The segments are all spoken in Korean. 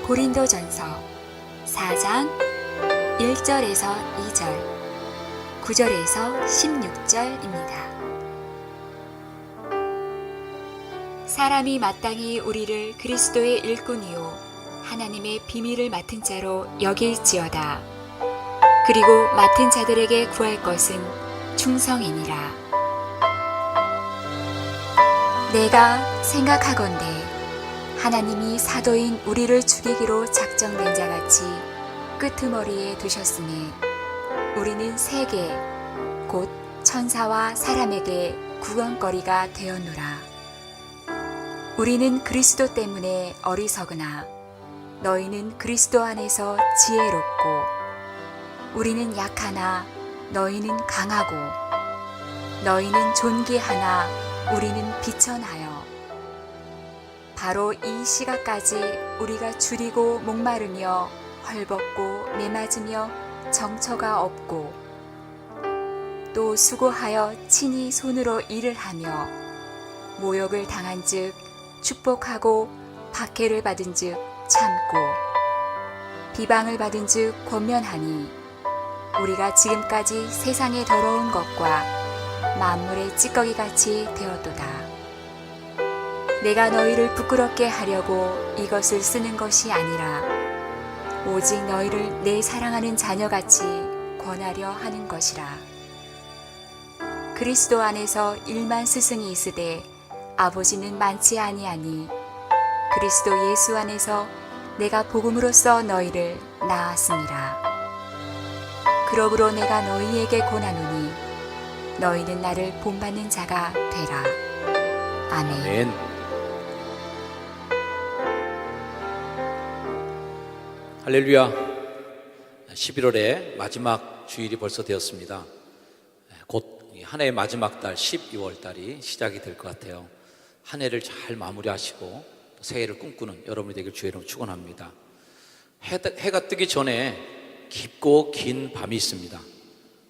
고린도전서 4장 1절에서 2절, 9절에서 16절입니다. 사람이 마땅히 우리를 그리스도의 일꾼이요 하나님의 비밀을 맡은 자로 여길지어다. 그리고 맡은 자들에게 구할 것은 충성이니라. 내가 생각하건대 하나님이 사도인 우리를 죽이기로 작정된 자같이 끄트머리에 두셨으니 우리는 세계 곧 천사와 사람에게 구원거리가 되었노라. 우리는 그리스도 때문에 어리석으나 너희는 그리스도 안에서 지혜롭고, 우리는 약하나 너희는 강하고, 너희는 존귀하나 우리는 비천하여 바로 이 시각까지 우리가 줄이고 목마르며 헐벗고 매맞으며 정처가 없고, 또 수고하여 친히 손으로 일을 하며 모욕을 당한즉 축복하고, 박해를 받은즉 참고, 비방을 받은즉 권면하니, 우리가 지금까지 세상의 더러운 것과 만물의 찌꺼기같이 되었도다. 내가 너희를 부끄럽게 하려고 이것을 쓰는 것이 아니라 오직 너희를 내 사랑하는 자녀같이 권하려 하는 것이라. 그리스도 안에서 1만 스승이 있으되 아버지는 많지 아니하니, 그리스도 예수 안에서 내가 복음으로써 너희를 낳았으니라. 그러므로 내가 너희에게 권하노니 너희는 나를 본받는 자가 되라. 아멘. 할렐루야. 11월의 마지막 주일이 벌써 되었습니다. 곧 한 해의 마지막 달 12월 달이 시작이 될 것 같아요. 한 해를 잘 마무리하시고 새해를 꿈꾸는 여러분이 되길 주의 이름으로 축원합니다. 해가 뜨기 전에 깊고 긴 밤이 있습니다.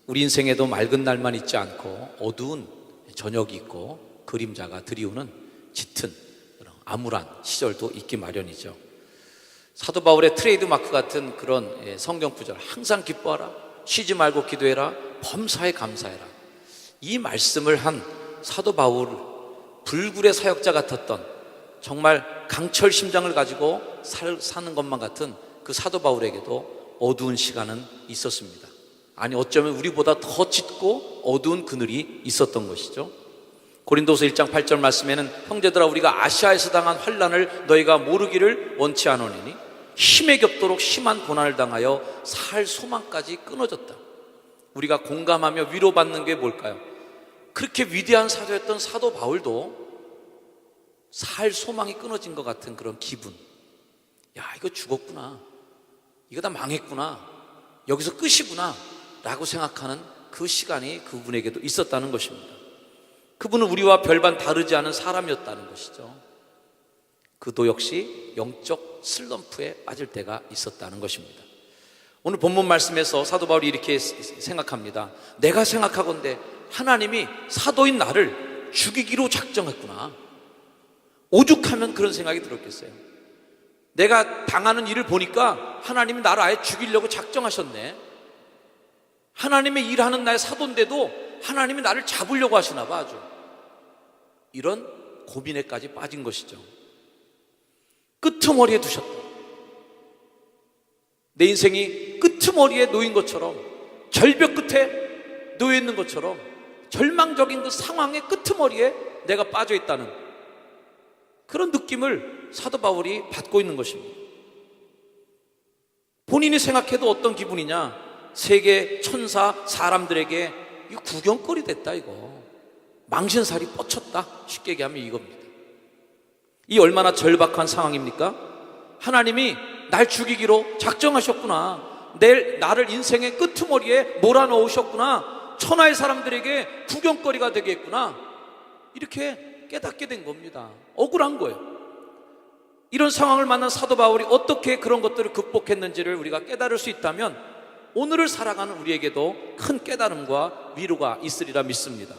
우리 인생에도 맑은 날만 있지 않고 어두운 저녁이 있고 그림자가 드리우는 짙은 암울한 시절도 있기 마련이죠. 사도 바울의 트레이드 마크 같은 그런 성경 구절, 항상 기뻐하라, 쉬지 말고 기도해라, 범사에 감사해라. 이 말씀을 한 사도 바울, 불굴의 사역자 같았던, 정말 강철 심장을 가지고 사는 것만 같은 그 사도 바울에게도 어두운 시간은 있었습니다. 아니, 어쩌면 우리보다 더 짙고 어두운 그늘이 있었던 것이죠. 고린도서 1장 8절 말씀에는, 형제들아, 우리가 아시아에서 당한 환난을 너희가 모르기를 원치 않으니 힘에 겹도록 심한 고난을 당하여 살 소망까지 끊어졌다. 우리가 공감하며 위로받는 게 뭘까요? 그렇게 위대한 사도였던 사도 바울도 살 소망이 끊어진 것 같은 그런 기분. 야, 이거 죽었구나, 이거 다 망했구나, 여기서 끝이구나 라고 생각하는 그 시간이 그분에게도 있었다는 것입니다. 그분은 우리와 별반 다르지 않은 사람이었다는 것이죠. 그도 역시 영적 슬럼프에 빠질 때가 있었다는 것입니다. 오늘 본문 말씀에서 사도 바울이 이렇게 생각합니다. 내가 생각하건대 하나님이 사도인 나를 죽이기로 작정했구나. 오죽하면 그런 생각이 들었겠어요. 내가 당하는 일을 보니까 하나님이 나를 아예 죽이려고 작정하셨네. 하나님의 일하는 나의 사도인데도 하나님이 나를 잡으려고 하시나 봐. 아주 이런 고민에까지 빠진 것이죠. 끄트머리에 두셨다. 내 인생이 끄트머리에 놓인 것처럼, 절벽 끝에 놓여 있는 것처럼, 절망적인 그 상황의 끄트머리에 내가 빠져 있다는 그런 느낌을 사도 바울이 받고 있는 것입니다. 본인이 생각해도 어떤 기분이냐? 세계 천사 사람들에게 이거 구경거리 됐다, 이거 망신살이 뻗쳤다, 쉽게 얘기하면 이겁니다. 이 얼마나 절박한 상황입니까? 하나님이 날 죽이기로 작정하셨구나, 나를 인생의 끄트머리에 몰아넣으셨구나, 천하의 사람들에게 구경거리가 되겠구나, 이렇게 깨닫게 된 겁니다. 억울한 거예요. 이런 상황을 만난 사도 바울이 어떻게 그런 것들을 극복했는지를 우리가 깨달을 수 있다면 오늘을 살아가는 우리에게도 큰 깨달음과 위로가 있으리라 믿습니다.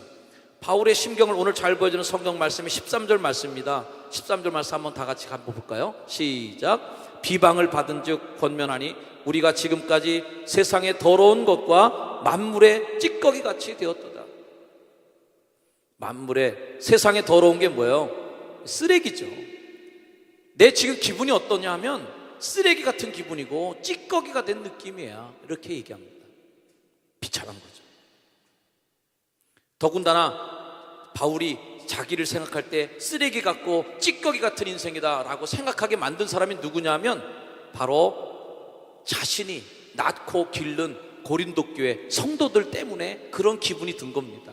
바울의 심경을 오늘 잘 보여주는 성경 말씀이 13절 말씀입니다. 13절 말씀 한번 다 같이 한번 볼까요? 시작. 비방을 받은 즉 권면하니 우리가 지금까지 세상의 더러운 것과 만물의 찌꺼기 같이 되었도다. 만물의 세상에 더러운 게 뭐예요? 쓰레기죠. 내 지금 기분이 어떠냐 하면 쓰레기 같은 기분이고 찌꺼기가 된 느낌이야. 이렇게 얘기합니다. 비참한 거죠. 더군다나 바울이 자기를 생각할 때 쓰레기 같고 찌꺼기 같은 인생이다 라고 생각하게 만든 사람이 누구냐 하면 바로 자신이 낳고 기른 고린도 교회 성도들 때문에 그런 기분이 든 겁니다.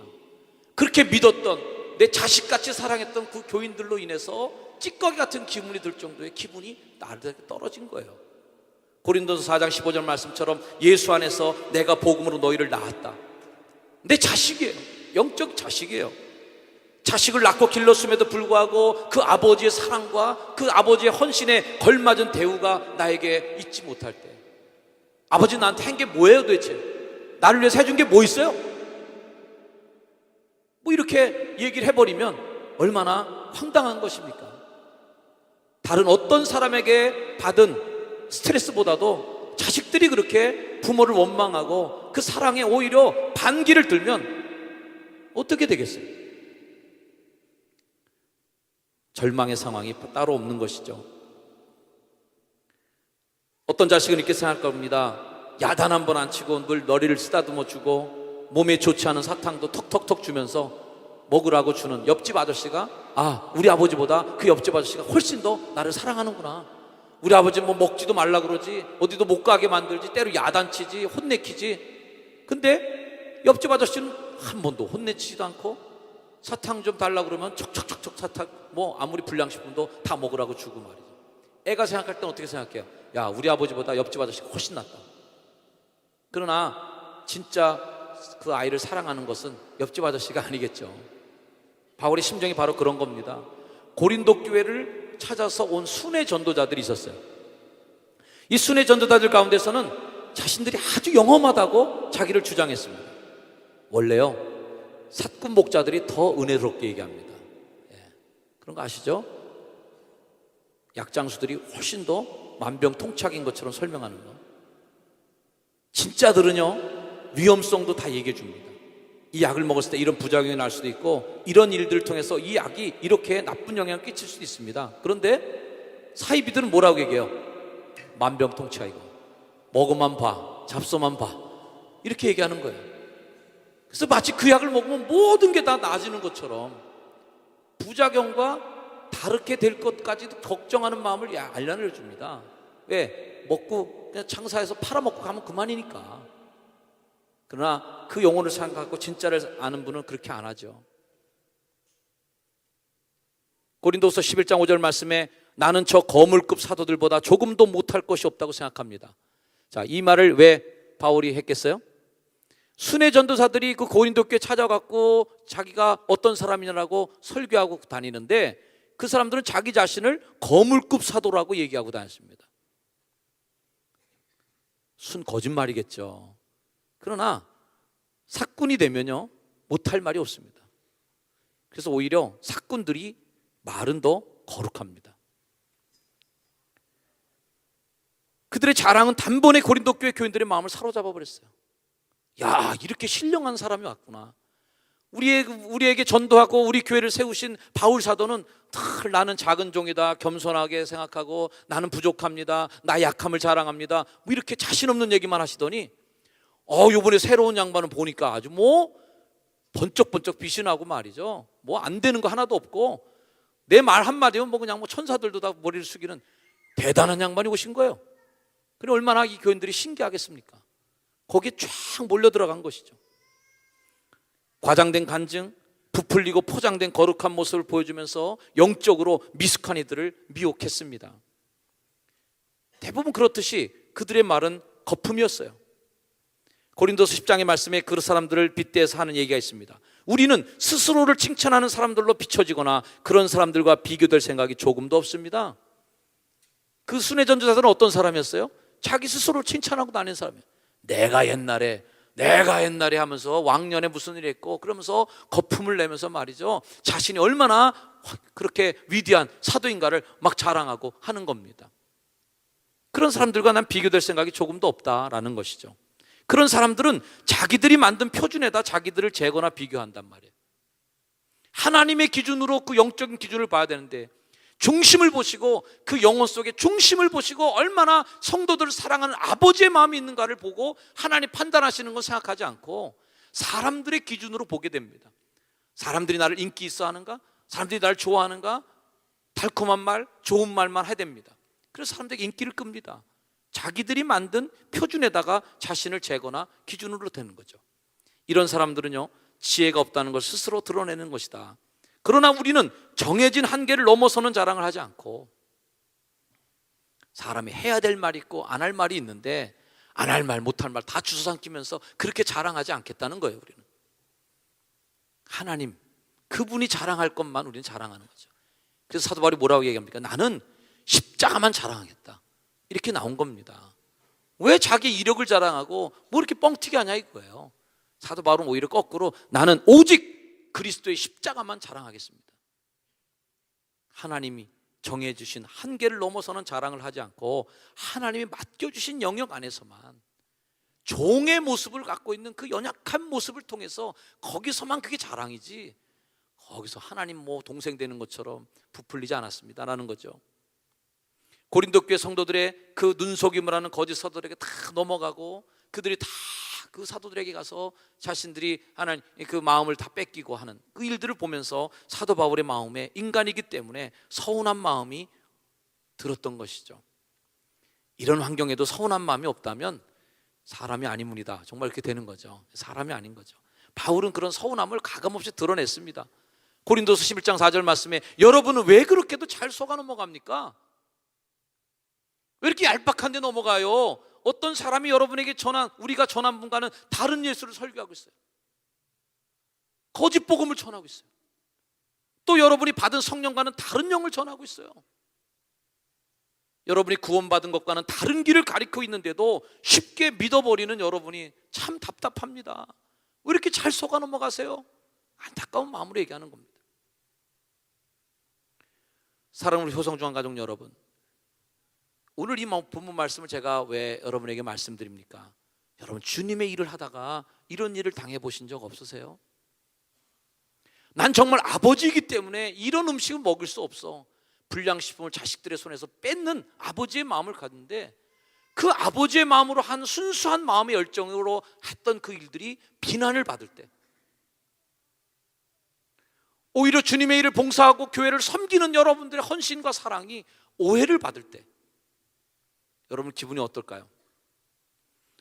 그렇게 믿었던, 내 자식같이 사랑했던 그 교인들로 인해서 찌꺼기 같은 기분이 들 정도의 기분이 나를 떨어진 거예요. 고린도서 4장 15절 말씀처럼 예수 안에서 내가 복음으로 너희를 낳았다. 내 자식이에요. 영적 자식이에요. 자식을 낳고 길렀음에도 불구하고 그 아버지의 사랑과 그 아버지의 헌신에 걸맞은 대우가 나에게 있지 못할 때, 아버지 나한테 한 게 뭐예요 도대체? 나를 위해서 해준 게 뭐 있어요? 뭐 이렇게 얘기를 해버리면 얼마나 황당한 것입니까? 다른 어떤 사람에게 받은 스트레스보다도 자식들이 그렇게 부모를 원망하고 그 사랑에 오히려 반기를 들면 어떻게 되겠어요? 절망의 상황이 따로 없는 것이죠. 어떤 자식은 이렇게 생각할 겁니다. 야단 한 번 안 치고 늘 너리를 쓰다듬어 주고 몸에 좋지 않은 사탕도 턱턱턱 주면서 먹으라고 주는 옆집 아저씨가 우리 아버지보다 그 옆집 아저씨가 훨씬 더 나를 사랑하는구나. 우리 아버지는 뭐 먹지도 말라 그러지, 어디도 못 가게 만들지, 때로 야단치지, 혼내키지. 근데 옆집 아저씨는 한 번도 혼내치지도 않고 사탕 좀 달라 그러면 척척척척 사탕 뭐 아무리 불량식품도 다 먹으라고 주고 말이죠. 애가 생각할 땐 어떻게 생각해요? 야, 우리 아버지보다 옆집 아저씨가 훨씬 낫다. 그러나 진짜 그 아이를 사랑하는 것은 옆집 아저씨가 아니겠죠. 바울의 심정이 바로 그런 겁니다. 고린도 교회를 찾아서 온 순회 전도자들이 있었어요. 이 순회 전도자들 가운데서는 자신들이 아주 영험하다고 자기를 주장했습니다. 원래요, 사꾼 목자들이 더 은혜롭게 얘기합니다. 그런 거 아시죠? 약장수들이 훨씬 더 만병통치약인 것처럼 설명하는 거. 진짜들은요, 위험성도 다 얘기해 줍니다. 이 약을 먹었을 때 이런 부작용이 날 수도 있고, 이런 일들을 통해서 이 약이 이렇게 나쁜 영향을 끼칠 수도 있습니다. 그런데 사이비들은 뭐라고 얘기해요? 만병통치약이고 먹어만 봐, 잡숴만 봐, 이렇게 얘기하는 거예요. 그래서 마치 그 약을 먹으면 모든 게 다 나아지는 것처럼 부작용과 다르게 될 것까지도 걱정하는 마음을 알려내 줍니다. 왜? 먹고 그냥 장사해서 팔아먹고 가면 그만이니까. 그러나 그 영혼을 생각하고 진짜를 아는 분은 그렇게 안 하죠. 고린도서 11장 5절 말씀에 나는 저 거물급 사도들보다 조금도 못할 것이 없다고 생각합니다. 자, 이 말을 왜 바울이 했겠어요? 순회 전도사들이 그 고린도 교회 찾아갔고 자기가 어떤 사람이냐라고 설교하고 다니는데, 그 사람들은 자기 자신을 거물급 사도라고 얘기하고 다녔습니다. 순 거짓말이겠죠. 그러나 사꾼이 되면요, 못할 말이 없습니다. 그래서 오히려 사꾼들이 말은 더 거룩합니다. 그들의 자랑은 단번에 고린도 교회 교인들의 마음을 사로잡아 버렸어요. 야, 이렇게 신령한 사람이 왔구나. 우리에게 전도하고 우리 교회를 세우신 바울 사도는 나는 작은 종이다, 겸손하게 생각하고 나는 부족합니다, 나 약함을 자랑합니다, 뭐 이렇게 자신 없는 얘기만 하시더니 요번에 새로운 양반은 보니까 아주 뭐 번쩍번쩍 빛이 나고 말이죠. 뭐 안 되는 거 하나도 없고 내 말 한마디면 뭐 그냥 뭐 천사들도 다 머리를 숙이는 대단한 양반이 오신 거예요. 그래 얼마나 이 교인들이 신기하겠습니까? 거기에 쫙 몰려 들어간 것이죠. 과장된 간증, 부풀리고 포장된 거룩한 모습을 보여주면서 영적으로 미숙한 이들을 미혹했습니다. 대부분 그렇듯이 그들의 말은 거품이었어요. 고린도서 10장의 말씀에 그 사람들을 빗대서 하는 얘기가 있습니다. 우리는 스스로를 칭찬하는 사람들로 비춰지거나 그런 사람들과 비교될 생각이 조금도 없습니다. 그 순회 전도자들은 어떤 사람이었어요? 자기 스스로를 칭찬하고 다니는 사람이에요. 내가 옛날에 하면서 왕년에 무슨 일이 했고 그러면서 거품을 내면서 말이죠, 자신이 얼마나 그렇게 위대한 사도인가를 막 자랑하고 하는 겁니다. 그런 사람들과 난 비교될 생각이 조금도 없다라는 것이죠. 그런 사람들은 자기들이 만든 표준에다 자기들을 재거나 비교한단 말이에요. 하나님의 기준으로 그 영적인 기준을 봐야 되는데 중심을 보시고 그 영혼 속에 중심을 보시고 얼마나 성도들을 사랑하는 아버지의 마음이 있는가를 보고 하나님 판단하시는 건 생각하지 않고 사람들의 기준으로 보게 됩니다. 사람들이 나를 인기 있어 하는가? 사람들이 나를 좋아하는가? 달콤한 말, 좋은 말만 해야 됩니다. 그래서 사람들에게 인기를 끕니다. 자기들이 만든 표준에다가 자신을 재거나 기준으로 되는 거죠. 이런 사람들은요, 지혜가 없다는 걸 스스로 드러내는 것이다. 그러나 우리는 정해진 한계를 넘어서는 자랑을 하지 않고, 사람이 해야 될 말이 있고 안 할 말이 있는데 안 할 말, 못 할 말 다 주워 삼키면서 그렇게 자랑하지 않겠다는 거예요. 우리는 하나님, 그분이 자랑할 것만 우리는 자랑하는 거죠. 그래서 사도 바울이 뭐라고 얘기합니까? 나는 십자가만 자랑하겠다, 이렇게 나온 겁니다. 왜 자기 이력을 자랑하고 뭐 이렇게 뻥튀기 하냐 이거예요. 사도 바울은 오히려 거꾸로 나는 오직 그리스도의 십자가만 자랑하겠습니다. 하나님이 정해주신 한계를 넘어서는 자랑을 하지 않고 하나님이 맡겨주신 영역 안에서만 종의 모습을 갖고 있는 그 연약한 모습을 통해서 거기서만 그게 자랑이지, 거기서 하나님 뭐 동생 되는 것처럼 부풀리지 않았습니다라는 거죠. 고린도 교회 성도들의 그 눈속임을 하는 거짓 사도들에게 다 넘어가고 그들이 다 그 사도들에게 가서 자신들이 하나님 그 마음을 다 뺏기고 하는 그 일들을 보면서 사도 바울의 마음에 인간이기 때문에 서운한 마음이 들었던 것이죠. 이런 환경에도 서운한 마음이 없다면 사람이 아니문이다, 정말 이렇게 되는 거죠. 사람이 아닌 거죠. 바울은 그런 서운함을 가감없이 드러냈습니다. 고린도서 11장 4절 말씀에 여러분은 왜 그렇게도 잘 속아 넘어갑니까? 왜 이렇게 얄팍한 데 넘어가요? 어떤 사람이 여러분에게 우리가 전한 분과는 다른 예수를 설교하고 있어요. 거짓 복음을 전하고 있어요. 또 여러분이 받은 성령과는 다른 영을 전하고 있어요. 여러분이 구원받은 것과는 다른 길을 가리키고 있는데도 쉽게 믿어버리는 여러분이 참 답답합니다. 왜 이렇게 잘 속아 넘어가세요? 안타까운 마음으로 얘기하는 겁니다. 사랑하는 효성중앙 가족 여러분, 오늘 이 본문 말씀을 제가 왜 여러분에게 말씀드립니까? 여러분, 주님의 일을 하다가 이런 일을 당해보신 적 없으세요? 난 정말 아버지이기 때문에 이런 음식을 먹을 수 없어, 불량식품을 자식들의 손에서 뺏는 아버지의 마음을 갖는데 그 아버지의 마음으로 한 순수한 마음의 열정으로 했던 그 일들이 비난을 받을 때, 오히려 주님의 일을 봉사하고 교회를 섬기는 여러분들의 헌신과 사랑이 오해를 받을 때 여러분 기분이 어떨까요?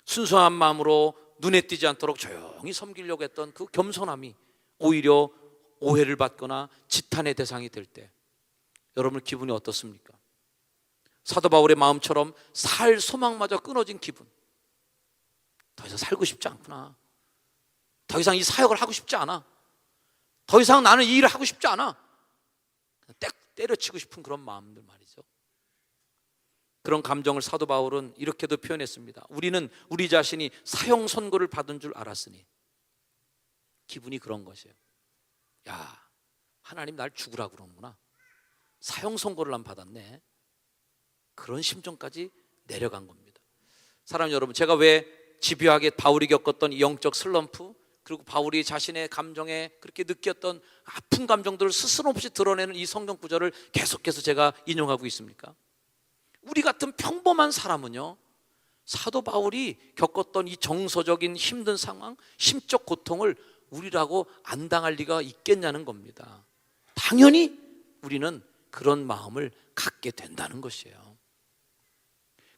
순수한 마음으로 눈에 띄지 않도록 조용히 섬기려고 했던 그 겸손함이 오히려 오해를 받거나 지탄의 대상이 될 때 여러분 기분이 어떻습니까? 사도 바울의 마음처럼 살 소망마저 끊어진 기분, 더 이상 살고 싶지 않구나, 더 이상 이 사역을 하고 싶지 않아, 더 이상 나는 이 일을 하고 싶지 않아, 때려치고 싶은 그런 마음들 말이죠. 그런 감정을 사도 바울은 이렇게도 표현했습니다. 우리는 우리 자신이 사형 선고를 받은 줄 알았으니. 기분이 그런 것이에요. 야, 하나님 날 죽으라고 그러는구나, 사형 선고를 난 받았네, 그런 심정까지 내려간 겁니다. 사랑하는 여러분, 제가 왜 집요하게 바울이 겪었던 이 영적 슬럼프, 그리고 바울이 자신의 감정에 그렇게 느꼈던 아픈 감정들을 스스럼 없이 드러내는 이 성경 구절을 계속해서 제가 인용하고 있습니까? 우리 같은 평범한 사람은요, 사도 바울이 겪었던 이 정서적인 힘든 상황, 심적 고통을 우리라고 안 당할 리가 있겠냐는 겁니다. 당연히 우리는 그런 마음을 갖게 된다는 것이에요.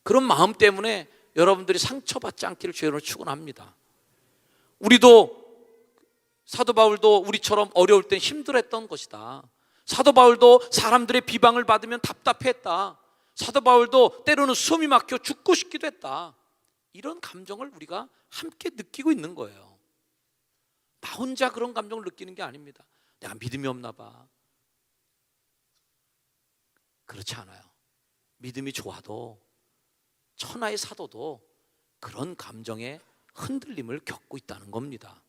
그런 마음 때문에 여러분들이 상처받지 않기를 주의로 축원합니다. 우리도, 사도 바울도 우리처럼 어려울 땐 힘들었던 것이다. 사도 바울도 사람들의 비방을 받으면 답답했다. 사도 바울도 때로는 숨이 막혀 죽고 싶기도 했다. 이런 감정을 우리가 함께 느끼고 있는 거예요. 나 혼자 그런 감정을 느끼는 게 아닙니다. 내가 믿음이 없나 봐. 그렇지 않아요. 믿음이 좋아도 천하의 사도도 그런 감정의 흔들림을 겪고 있다는 겁니다.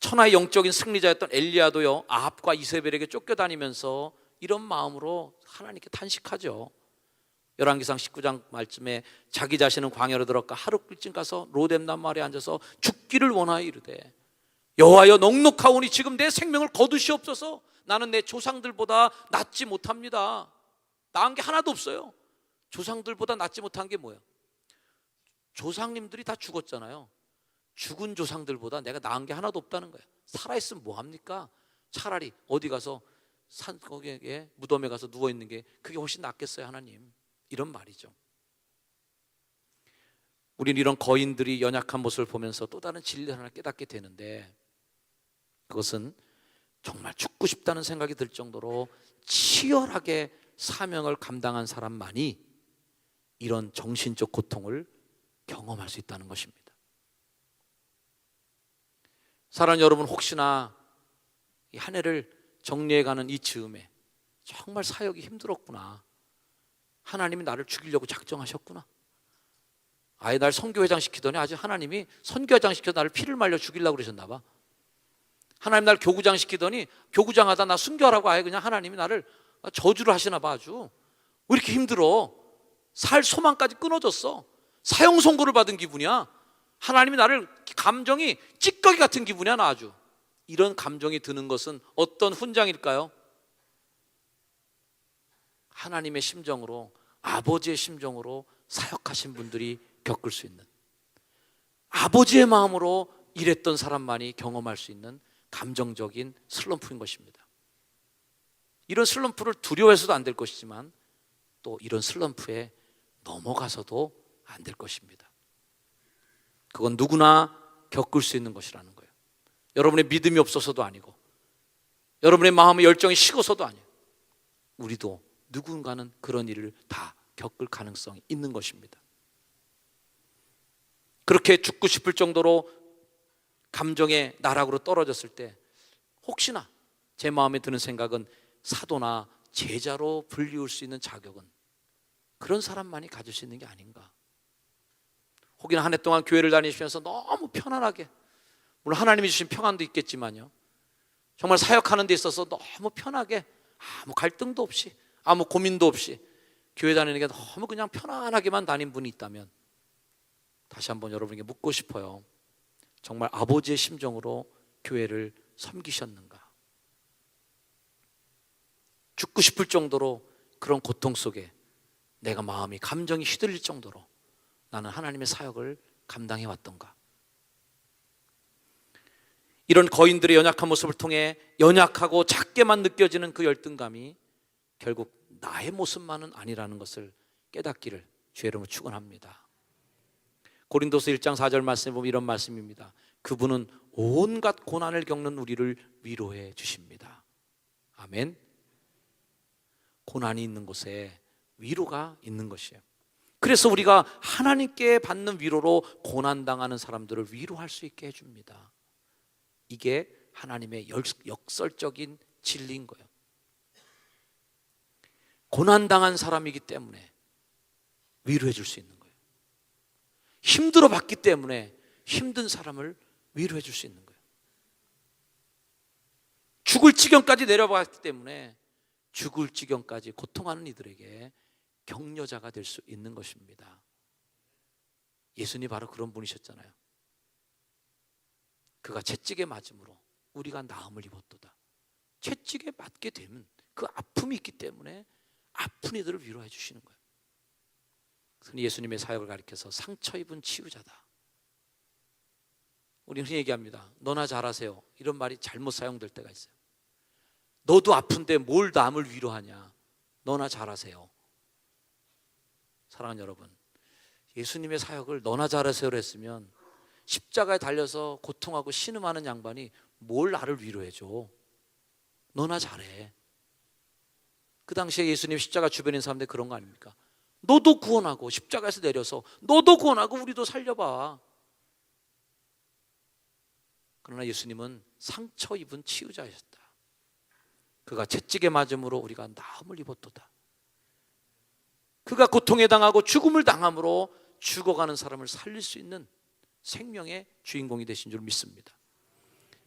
천하의 영적인 승리자였던 엘리야도요, 아합과 이세벨에게 쫓겨다니면서 이런 마음으로 하나님께 탄식하죠. 열왕기상 19장 말씀에 자기 자신은 광야로 들어가 하루 일찍 가서 로뎀나무 아래 앉아서 죽기를 원하여 이르되 여호와여 넉넉하오니 지금 내 생명을 거두시옵소서. 나는 내 조상들보다 낫지 못합니다. 나은 게 하나도 없어요. 조상들보다 낫지 못한 게 뭐예요? 조상님들이 다 죽었잖아요. 죽은 조상들보다 내가 나은 게 하나도 없다는 거예요. 살아있으면 뭐합니까? 차라리 어디 가서 산 거기에 무덤에 가서 누워있는 게 그게 훨씬 낫겠어요, 하나님. 이런 말이죠. 우리는 이런 거인들이 연약한 모습을 보면서 또 다른 진리를 하나 깨닫게 되는데, 그것은 정말 죽고 싶다는 생각이 들 정도로 치열하게 사명을 감당한 사람만이 이런 정신적 고통을 경험할 수 있다는 것입니다. 사랑하는 여러분, 혹시나 이 한 해를 정리해가는 이 즈음에 정말 사역이 힘들었구나, 하나님이 나를 죽이려고 작정하셨구나, 아예 날 선교회장 시키더니 아직 하나님이 선교회장 시켜서 나를 피를 말려 죽이려고 그러셨나 봐. 하나님 날 교구장 시키더니 교구장 하다 나 순교하라고 아예 그냥 하나님이 나를 저주를 하시나 봐. 아주 왜 이렇게 힘들어? 살 소망까지 끊어졌어. 사형 선고를 받은 기분이야. 하나님이 나를, 감정이 찌꺼기 같은 기분이야 나 아주. 이런 감정이 드는 것은 어떤 훈장일까요? 하나님의 심정으로, 아버지의 심정으로 사역하신 분들이 겪을 수 있는, 아버지의 마음으로 일했던 사람만이 경험할 수 있는 감정적인 슬럼프인 것입니다. 이런 슬럼프를 두려워해서도 안 될 것이지만 또 이런 슬럼프에 넘어가서도 안 될 것입니다. 그건 누구나 겪을 수 있는 것이라는 거예요. 여러분의 믿음이 없어서도 아니고, 여러분의 마음의 열정이 식어서도 아니에요. 우리도 누군가는 그런 일을 다 겪을 가능성이 있는 것입니다. 그렇게 죽고 싶을 정도로 감정의 나락으로 떨어졌을 때 혹시나 제 마음에 드는 생각은, 사도나 제자로 불리울 수 있는 자격은 그런 사람만이 가질 수 있는 게 아닌가. 혹여나 한 해 동안 교회를 다니시면서 너무 편안하게, 물론 하나님이 주신 평안도 있겠지만요, 정말 사역하는 데 있어서 너무 편하게, 아무 갈등도 없이, 아무 고민도 없이 교회 다니는 게 너무 그냥 편안하게만 다닌 분이 있다면 다시 한번 여러분에게 묻고 싶어요. 정말 아버지의 심정으로 교회를 섬기셨는가? 죽고 싶을 정도로 그런 고통 속에 내가 마음이, 감정이 휘둘릴 정도로 나는 하나님의 사역을 감당해 왔던가? 이런 거인들의 연약한 모습을 통해 연약하고 작게만 느껴지는 그 열등감이 결국 나의 모습만은 아니라는 것을 깨닫기를 주의 이름으로 축원합니다. 고린도서 1장 4절 말씀에 보면 이런 말씀입니다. 그분은 온갖 고난을 겪는 우리를 위로해 주십니다. 아멘. 고난이 있는 곳에 위로가 있는 것이에요. 그래서 우리가 하나님께 받는 위로로 고난당하는 사람들을 위로할 수 있게 해줍니다. 이게 하나님의 역설적인 진리인 거예요. 고난당한 사람이기 때문에 위로해 줄 수 있는 거예요. 힘들어 봤기 때문에 힘든 사람을 위로해 줄 수 있는 거예요. 죽을 지경까지 내려봤기 때문에 죽을 지경까지 고통하는 이들에게 격려자가 될 수 있는 것입니다. 예수님이 바로 그런 분이셨잖아요. 그가 채찍에 맞음으로 우리가 나음을 입었도다. 채찍에 맞게 되면 그 아픔이 있기 때문에 아픈 이들을 위로해 주시는 거예요. 그래서 예수님의 사역을 가리켜서 상처 입은 치유자다. 우리 흔히 얘기합니다. 너나 잘하세요. 이런 말이 잘못 사용될 때가 있어요. 너도 아픈데 뭘 남을 위로하냐. 너나 잘하세요. 사랑하는 여러분, 예수님의 사역을 너나 잘하세요로 했으면 십자가에 달려서 고통하고 신음하는 양반이 뭘 나를 위로해줘. 너나 잘해. 그 당시에 예수님 십자가 주변에 있는 사람들 그런 거 아닙니까? 너도 구원하고, 십자가에서 내려서 너도 구원하고 우리도 살려봐. 그러나 예수님은 상처 입은 치유자이셨다. 그가 채찍에 맞음으로 우리가 나음을 입었도다. 그가 고통에 당하고 죽음을 당함으로 죽어가는 사람을 살릴 수 있는 생명의 주인공이 되신 줄 믿습니다.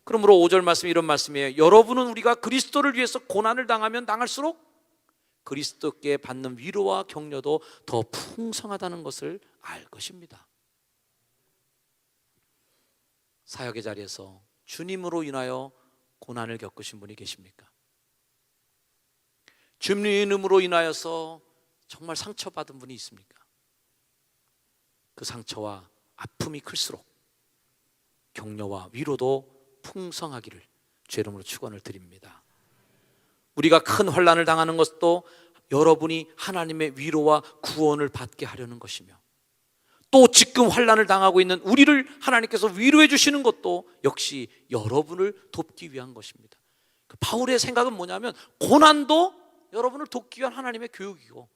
그러므로 5절 말씀 이런 말씀이에요. 여러분은 우리가 그리스도를 위해서 고난을 당하면 당할수록 그리스도께 받는 위로와 격려도 더 풍성하다는 것을 알 것입니다. 사역의 자리에서 주님으로 인하여 고난을 겪으신 분이 계십니까? 주님으로 인하여서 정말 상처받은 분이 있습니까? 그 상처와 아픔이 클수록 격려와 위로도 풍성하기를 주의 이름으로 축원을 드립니다. 우리가 큰 환난을 당하는 것도 여러분이 하나님의 위로와 구원을 받게 하려는 것이며, 또 지금 환난을 당하고 있는 우리를 하나님께서 위로해 주시는 것도 역시 여러분을 돕기 위한 것입니다. 바울의 생각은 뭐냐면, 고난도 여러분을 돕기 위한 하나님의 교육이고,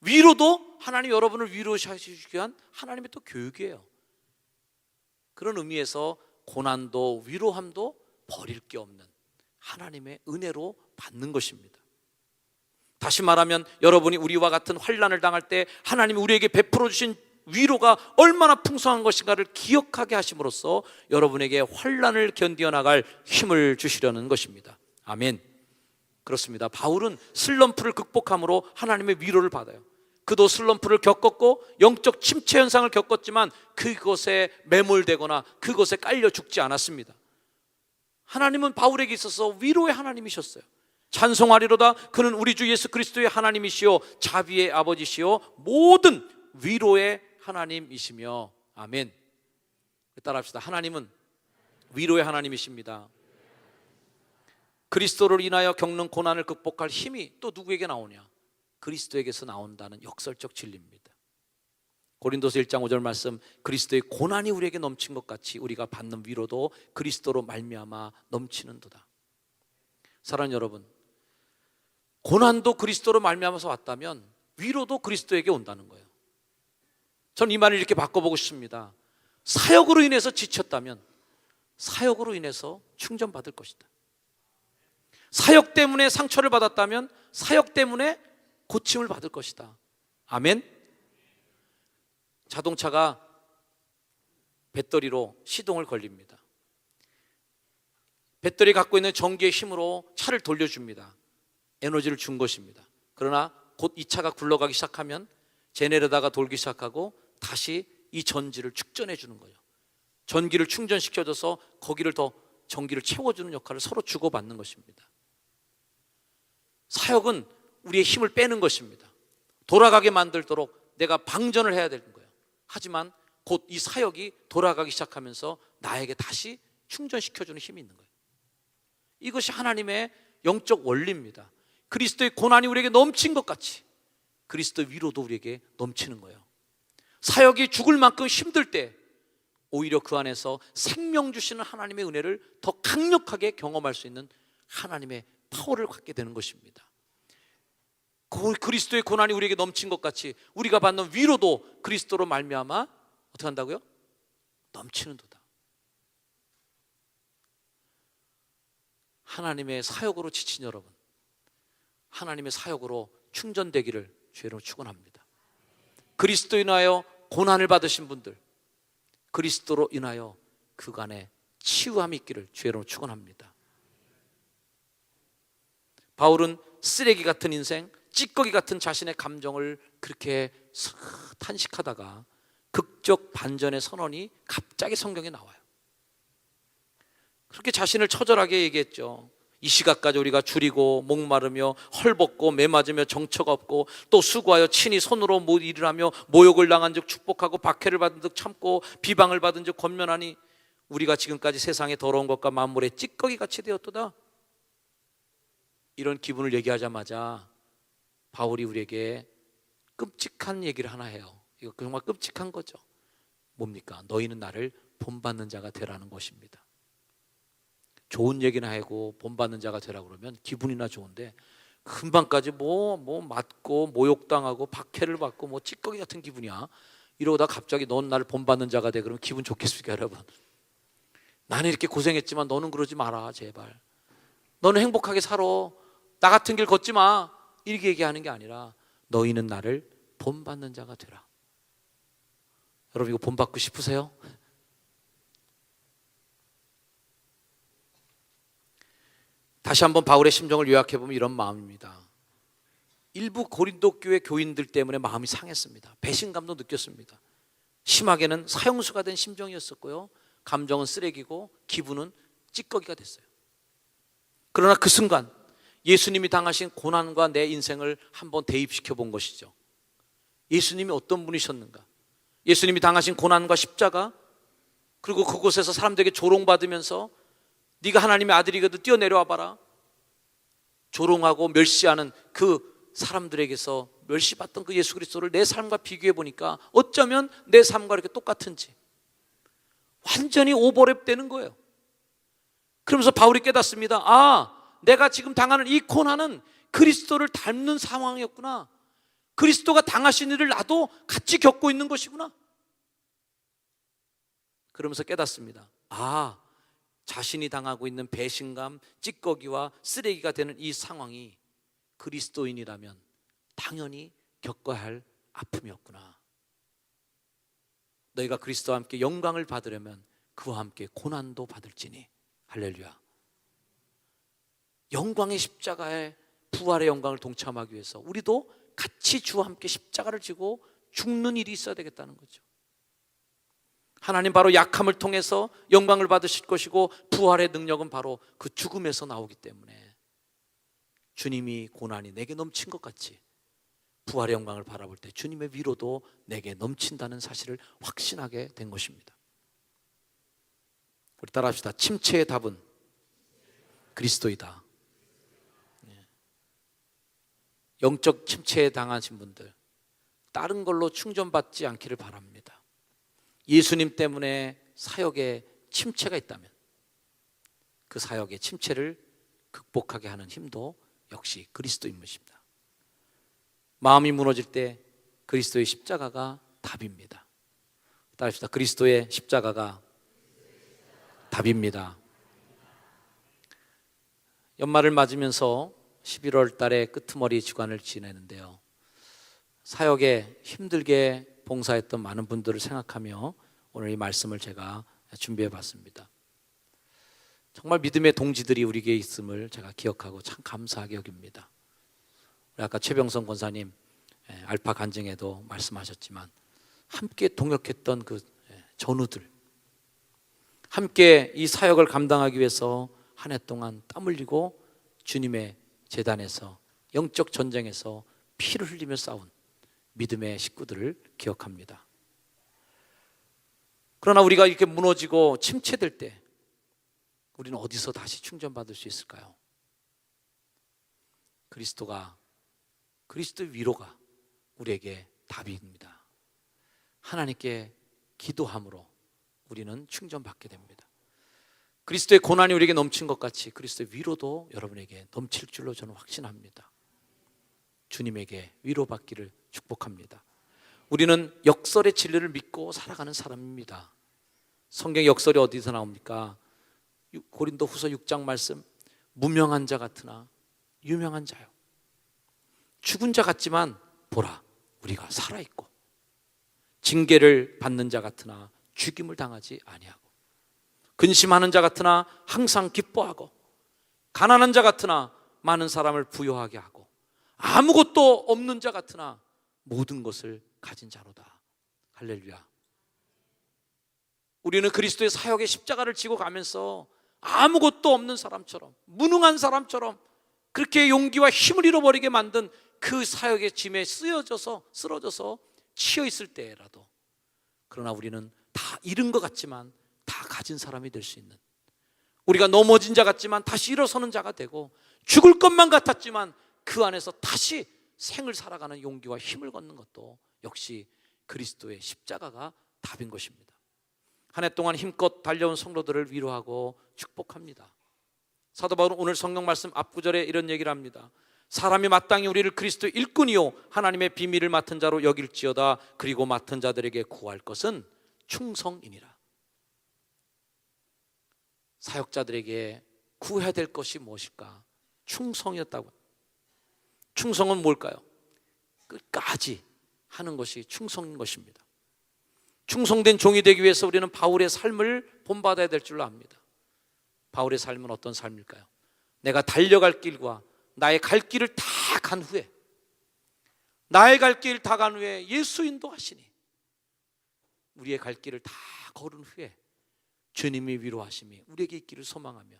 위로도 하나님 여러분을 위로하시기 위한 하나님의 또 교육이에요. 그런 의미에서 고난도 위로함도 버릴 게 없는 하나님의 은혜로 받는 것입니다. 다시 말하면 여러분이 우리와 같은 환난을 당할 때 하나님이 우리에게 베풀어 주신 위로가 얼마나 풍성한 것인가를 기억하게 하심으로써 여러분에게 환난을 견디어 나갈 힘을 주시려는 것입니다. 아멘. 그렇습니다. 바울은 슬럼프를 극복함으로 하나님의 위로를 받아요. 그도 슬럼프를 겪었고 영적 침체 현상을 겪었지만 그것에 매몰되거나 그것에 깔려 죽지 않았습니다. 하나님은 바울에게 있어서 위로의 하나님이셨어요. 찬송하리로다. 그는 우리 주 예수 그리스도의 하나님이시요 자비의 아버지시요 모든 위로의 하나님이시며. 아멘. 따라합시다. 하나님은 위로의 하나님이십니다. 그리스도를 인하여 겪는 고난을 극복할 힘이 또 누구에게 나오냐? 그리스도에게서 나온다는 역설적 진리입니다. 고린도서 1장 5절 말씀, 그리스도의 고난이 우리에게 넘친 것 같이 우리가 받는 위로도 그리스도로 말미암아 넘치는도다. 사랑하는 여러분, 고난도 그리스도로 말미암아서 왔다면 위로도 그리스도에게 온다는 거예요. 전 이 말을 이렇게 바꿔보고 싶습니다. 사역으로 인해서 지쳤다면 사역으로 인해서 충전받을 것이다. 사역 때문에 상처를 받았다면 사역 때문에 고침을 받을 것이다. 아멘. 자동차가 배터리로 시동을 걸립니다. 배터리 갖고 있는 전기의 힘으로 차를 돌려줍니다. 에너지를 준 것입니다. 그러나 곧 이 차가 굴러가기 시작하면 제네레다가 돌기 시작하고 다시 이 전지를 축전해 주는 거예요. 전기를 충전시켜줘서 거기를 더 전기를 채워주는 역할을 서로 주고받는 것입니다. 사역은 우리의 힘을 빼는 것입니다. 돌아가게 만들도록 내가 방전을 해야 되는 거예요. 하지만 곧 이 사역이 돌아가기 시작하면서 나에게 다시 충전시켜주는 힘이 있는 거예요. 이것이 하나님의 영적 원리입니다. 그리스도의 고난이 우리에게 넘친 것 같이 그리스도의 위로도 우리에게 넘치는 거예요. 사역이 죽을 만큼 힘들 때 오히려 그 안에서 생명 주시는 하나님의 은혜를 더 강력하게 경험할 수 있는 하나님의 파워를 갖게 되는 것입니다. 그리스도의 고난이 우리에게 넘친 것 같이 우리가 받는 위로도 그리스도로 말미암아 어떻게 한다고요? 넘치는도다. 하나님의 사역으로 지친 여러분, 하나님의 사역으로 충전되기를 주의로 축원합니다. 그리스도로 인하여 고난을 받으신 분들, 그리스도로 인하여 그간에 치유함이 있기를 주의로 축원합니다. 바울은 쓰레기 같은 인생, 찌꺼기 같은 자신의 감정을 그렇게 탄식하다가 극적 반전의 선언이 갑자기 성경에 나와요. 그렇게 자신을 처절하게 얘기했죠. 이 시각까지 우리가 줄이고 목마르며 헐벗고 매맞으며 정처가 없고 또 수고하여 친히 손으로 일을 하며 모욕을 당한 즉 축복하고 박해를 받은 즉 참고 비방을 받은 즉 권면하니 우리가 지금까지 세상의 더러운 것과 만물의 찌꺼기같이 되었도다. 이런 기분을 얘기하자마자 바울이 우리에게 끔찍한 얘기를 하나 해요. 이거 정말 끔찍한 거죠. 뭡니까? 너희는 나를 본받는 자가 되라는 것입니다. 좋은 얘기나 하고 본받는 자가 되라 그러면 기분이나 좋은데 금방까지 뭐 맞고 모욕당하고 박해를 받고 뭐 찌꺼기 같은 기분이야. 이러다 갑자기 넌 나를 본받는 자가 돼 그러면 기분 좋겠습니까 여러분? 나는 이렇게 고생했지만 너는 그러지 마라 제발. 너는 행복하게 살아. 나 같은 길 걷지 마. 이렇게 얘기하는 게 아니라 너희는 나를 본받는 자가 되라. 여러분 이거 본받고 싶으세요? 다시 한번 바울의 심정을 요약해보면 이런 마음입니다. 일부 고린도 교회 교인들 때문에 마음이 상했습니다. 배신감도 느꼈습니다. 심하게는 사형수가 된 심정이었었고요, 감정은 쓰레기고 기분은 찌꺼기가 됐어요. 그러나 그 순간 예수님이 당하신 고난과 내 인생을 한번 대입시켜 본 것이죠. 예수님이 어떤 분이셨는가, 예수님이 당하신 고난과 십자가, 그리고 그곳에서 사람들에게 조롱받으면서 네가 하나님의 아들이거든 뛰어내려와 봐라, 조롱하고 멸시하는 그 사람들에게서 멸시받던 그 예수 그리스도를 내 삶과 비교해 보니까 어쩌면 내 삶과 이렇게 똑같은지 완전히 오버랩 되는 거예요. 그러면서 바울이 깨닫습니다. 아, 내가 지금 당하는 이 고난은 그리스도를 닮는 상황이었구나. 그리스도가 당하신 일을 나도 같이 겪고 있는 것이구나. 그러면서 깨닫습니다. 아, 자신이 당하고 있는 배신감, 찌꺼기와 쓰레기가 되는 이 상황이 그리스도인이라면 당연히 겪어야 할 아픔이었구나. 너희가 그리스도와 함께 영광을 받으려면 그와 함께 고난도 받을지니. 할렐루야. 영광의 십자가의 부활의 영광을 동참하기 위해서 우리도 같이 주와 함께 십자가를 지고 죽는 일이 있어야 되겠다는 거죠. 하나님 바로 약함을 통해서 영광을 받으실 것이고 부활의 능력은 바로 그 죽음에서 나오기 때문에 주님이 고난이 내게 넘친 것 같이 부활의 영광을 바라볼 때 주님의 위로도 내게 넘친다는 사실을 확신하게 된 것입니다. 우리 따라합시다. 침체의 답은 그리스도이다. 영적 침체에 당하신 분들, 다른 걸로 충전받지 않기를 바랍니다. 예수님 때문에 사역에 침체가 있다면 그 사역의 침체를 극복하게 하는 힘도 역시 그리스도인 것입니다. 마음이 무너질 때 그리스도의 십자가가 답입니다. 따라합시다. 그리스도의 십자가가 답입니다. 연말을 맞으면서 11월 달에 끄트머리 주간을 지내는데요, 사역에 힘들게 봉사했던 많은 분들을 생각하며 오늘 이 말씀을 제가 준비해 봤습니다. 정말 믿음의 동지들이 우리에게 있음을 제가 기억하고 참 감사하게 여깁니다. 우리 아까 최병선 권사님 알파 간증에도 말씀하셨지만 함께 동역했던 그 전우들, 함께 이 사역을 감당하기 위해서 한 해 동안 땀 흘리고 주님의 제단에서 영적 전쟁에서 피를 흘리며 싸운 믿음의 식구들을 기억합니다. 그러나 우리가 이렇게 무너지고 침체될 때 우리는 어디서 다시 충전받을 수 있을까요? 그리스도의 위로가 우리에게 답입니다. 하나님께 기도함으로 우리는 충전받게 됩니다. 그리스도의 고난이 우리에게 넘친 것 같이 그리스도의 위로도 여러분에게 넘칠 줄로 저는 확신합니다. 주님에게 위로받기를 축복합니다. 우리는 역설의 진리를 믿고 살아가는 사람입니다. 성경 역설이 어디서 나옵니까? 고린도 후서 6장 말씀, 무명한 자 같으나 유명한 자요, 죽은 자 같지만 보라 우리가 살아있고, 징계를 받는 자 같으나 죽임을 당하지 아니하고, 근심하는 자 같으나 항상 기뻐하고, 가난한 자 같으나 많은 사람을 부요하게 하고, 아무것도 없는 자 같으나 모든 것을 가진 자로다. 할렐루야. 우리는 그리스도의 사역의 십자가를 지고 가면서 아무것도 없는 사람처럼, 무능한 사람처럼 그렇게 용기와 힘을 잃어버리게 만든 그 사역의 짐에 쓰러져서 치여 있을 때라도, 그러나 우리는 다 잃은 것 같지만 다 가진 사람이 될 수 있는, 우리가 넘어진 자 같지만 다시 일어서는 자가 되고, 죽을 것만 같았지만 그 안에서 다시 생을 살아가는 용기와 힘을 걷는 것도 역시 그리스도의 십자가가 답인 것입니다. 한 해 동안 힘껏 달려온 성도들을 위로하고 축복합니다. 사도 바울은 오늘 성경 말씀 앞구절에 이런 얘기를 합니다. 사람이 마땅히 우리를 그리스도의 일꾼이요 하나님의 비밀을 맡은 자로 여길지어다. 그리고 맡은 자들에게 구할 것은 충성이니라. 사역자들에게 구해야 될 것이 무엇일까? 충성이었다고. 충성은 뭘까요? 끝까지 하는 것이 충성인 것입니다. 충성된 종이 되기 위해서 우리는 바울의 삶을 본받아야 될 줄로 압니다. 바울의 삶은 어떤 삶일까요? 내가 달려갈 길과 나의 갈 길을 다 간 후에 나의 갈 길 다 간 후에 예수 인도하시니 우리의 갈 길을 다 걸은 후에 주님이 위로하심이 우리에게 있기를 소망하며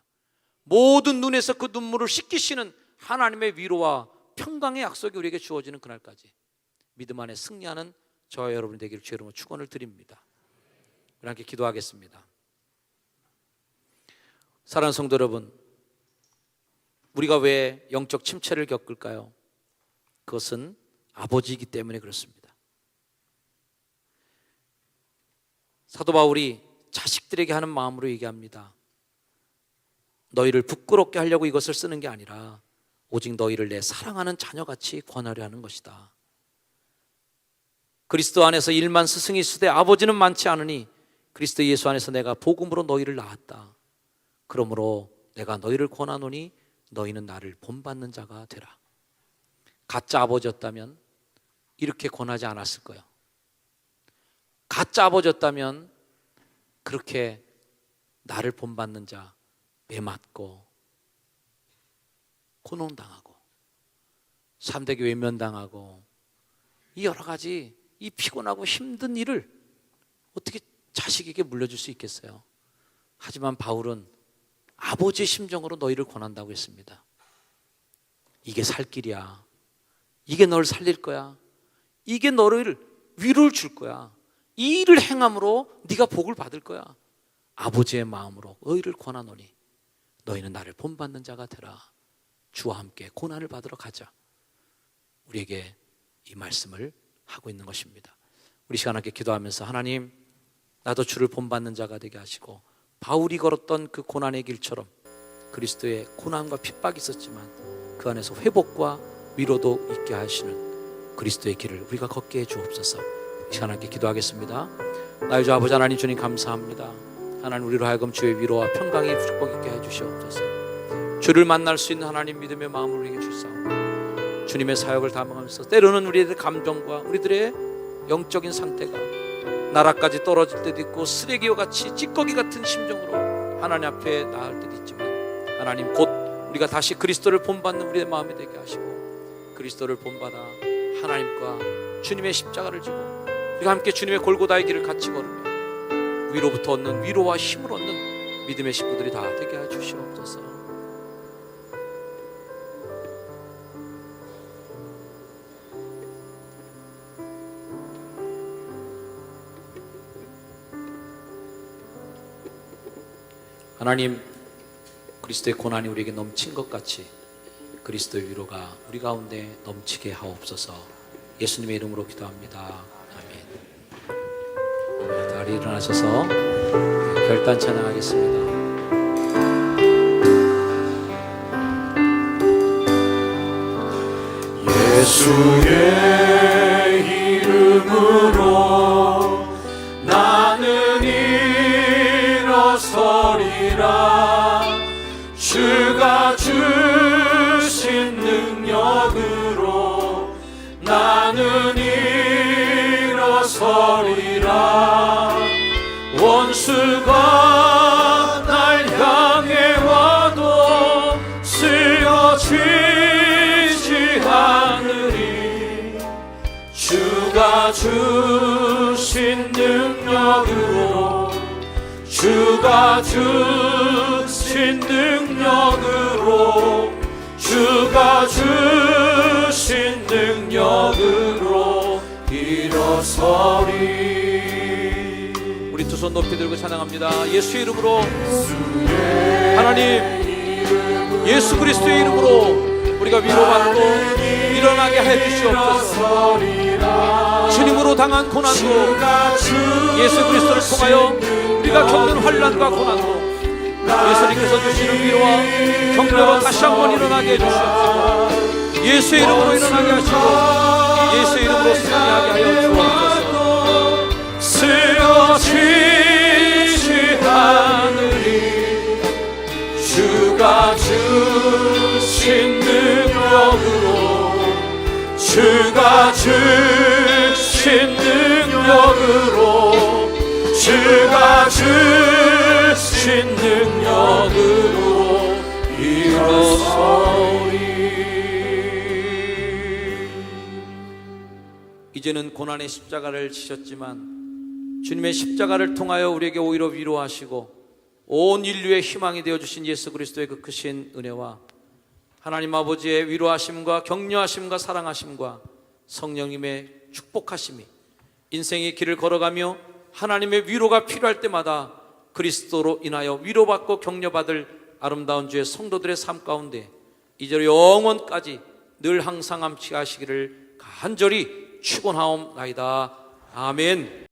모든 눈에서 그 눈물을 씻기시는 하나님의 위로와 평강의 약속이 우리에게 주어지는 그날까지 믿음 안에 승리하는 저와 여러분이 되기를 주의 이름으로 축원을 드립니다. 우리 함께 기도하겠습니다. 사랑하는 성도 여러분, 우리가 왜 영적 침체를 겪을까요? 그것은 아버지이기 때문에 그렇습니다. 사도 바울이 자식들에게 하는 마음으로 얘기합니다. 너희를 부끄럽게 하려고 이것을 쓰는 게 아니라 오직 너희를 내 사랑하는 자녀같이 권하려 하는 것이다. 그리스도 안에서 일만 스승이 있으되 아버지는 많지 않으니 그리스도 예수 안에서 내가 복음으로 너희를 낳았다. 그러므로 내가 너희를 권하노니 너희는 나를 본받는 자가 되라. 가짜 아버지였다면 이렇게 권하지 않았을 거예요. 가짜 아버지였다면 그렇게 나를 본받는 자 매맞고 고농당하고 3대 교회 외면당하고 이 여러 가지 이 피곤하고 힘든 일을 어떻게 자식에게 물려줄 수 있겠어요? 하지만 바울은 아버지의 심정으로 너희를 권한다고 했습니다. 이게 살 길이야. 이게 널 살릴 거야. 이게 너를 위로를 줄 거야. 이 일을 행함으로 네가 복을 받을 거야. 아버지의 마음으로 너희를 권하노니 너희는 나를 본받는 자가 되라. 주와 함께 고난을 받으러 가자. 우리에게 이 말씀을 하고 있는 것입니다. 우리 시간 함께 기도하면서 하나님, 나도 주를 본받는 자가 되게 하시고 바울이 걸었던 그 고난의 길처럼 그리스도의 고난과 핍박이 있었지만 그 안에서 회복과 위로도 있게 하시는 그리스도의 길을 우리가 걷게 해 주옵소서. 이 시간 함께 기도하겠습니다. 나의 주 아버지 하나님, 주님 감사합니다. 하나님, 우리로 하여금 주의 위로와 평강이 축복 있게 해 주시옵소서. 주를 만날 수 있는 하나님 믿음의 마음을 우리에게 주사옵니다. 주님의 사역을 담아가면서 때로는 우리의 감정과 우리들의 영적인 상태가 나라까지 떨어질 때도 있고 쓰레기와 같이 찌꺼기 같은 심정으로 하나님 앞에 나갈 때도 있지만 하나님, 곧 우리가 다시 그리스도를 본받는 우리의 마음이 되게 하시고 그리스도를 본받아 하나님과 주님의 십자가를 지고 우리가 함께 주님의 골고다의 길을 같이 걸으며 위로부터 얻는 위로와 힘을 얻는 믿음의 식구들이 다 되게 해 주시옵소서. 하나님, 그리스도의 고난이 우리에게 넘친 것 같이 그리스도의 위로가 우리 가운데 넘치게 하옵소서. 예수님의 이름으로 기도합니다. 아멘. 다리 일어나셔서 결단 찬양하겠습니다. 예수의 이름으로 나는 일어서리라. 주가 주신 능력으로 나는 일어서리라. 원수가 날 향해 와도 쓰러지지 않으리. 주가 주신 능력으로 주가 주신 능력으로 주가 주신 능력으로 일어서리. 우리 두 손 높이 들고 찬양합니다. 예수의 이름으로 하나님, 예수 그리스도의 이름으로 우리가 위로받고 일어나게 해주시옵소서. 주님으로 당한 고난도 예수 그리스도를 통하여 우리가 겪는 환난과 고난도 예수님께서 주시는 위로와 격려가 다시 한번 일어나게 해주시옵소서. 예수의 이름으로 일어나게 하시고 예수의 이름으로 승리하게 하여 주옵소서. 쓰러지지 않으리. 주가 주신 능력으로 주가 주신 능력으로 주가 주신 능력으로 일어서리. 이제는 고난의 십자가를 지셨지만 주님의 십자가를 통하여 우리에게 오히려 위로하시고 온 인류의 희망이 되어주신 예수 그리스도의 그 크신 은혜와 하나님 아버지의 위로하심과 격려하심과 사랑하심과 성령님의 축복하심이 인생의 길을 걸어가며 하나님의 위로가 필요할 때마다 그리스도로 인하여 위로받고 격려받을 아름다운 주의 성도들의 삶 가운데 이제로 영원까지 늘 항상 함께 하시기를 간절히 축원하옵나이다. 아멘.